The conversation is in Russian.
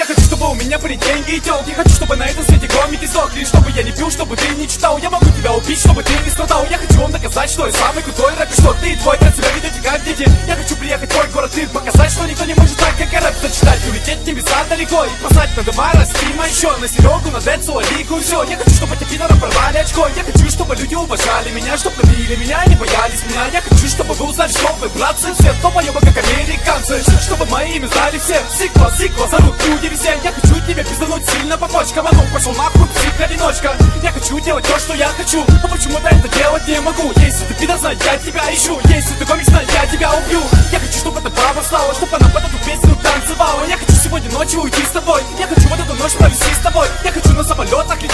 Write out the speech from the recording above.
Я хочу, чтобы у меня были деньги и тёлки. Хочу, чтобы на этом свете комики сдохли. Чтобы я не пил, чтобы ты не читал. Я могу тебя убить, чтобы ты не страдал. Я хочу вам доказать, что я самый крутой рэпер, что ты и твой брат себя ведете как дети. Я хочу приехать в твой город и показать, что никто не может так, как я рэп зачитать. Улететь в небеса далеко и посадить на дома Растима еще. На Серегу, на Децу, Алику и все. Я хочу, чтобы эти пидоры порвали очко. Я хочу, чтобы люди уважали меня, чтобы любили меня и не боялись меня. Я хочу, чтобы вы узнали, что вы братцы, все долбоёбы, как американцы. Чтобы мои имя знали все. Сиква, зовут люди все. Я хочу тебе пиздануть сильно по почкам. А ну пошел нахуй, псих-одиночка. Я хочу делать то, что я хочу, а почему-то это делать не могу. Если ты пидор, знай, я тебя ищу. Если ты комик, знай, я тебя убью. Я хочу, чтобы эта баба встала, чтобы она под эту песню танцевала. Я хочу сегодня ночью уйти с тобой. Я хочу вот эту ночь провести с тобой. Я хочу на самолетах лететь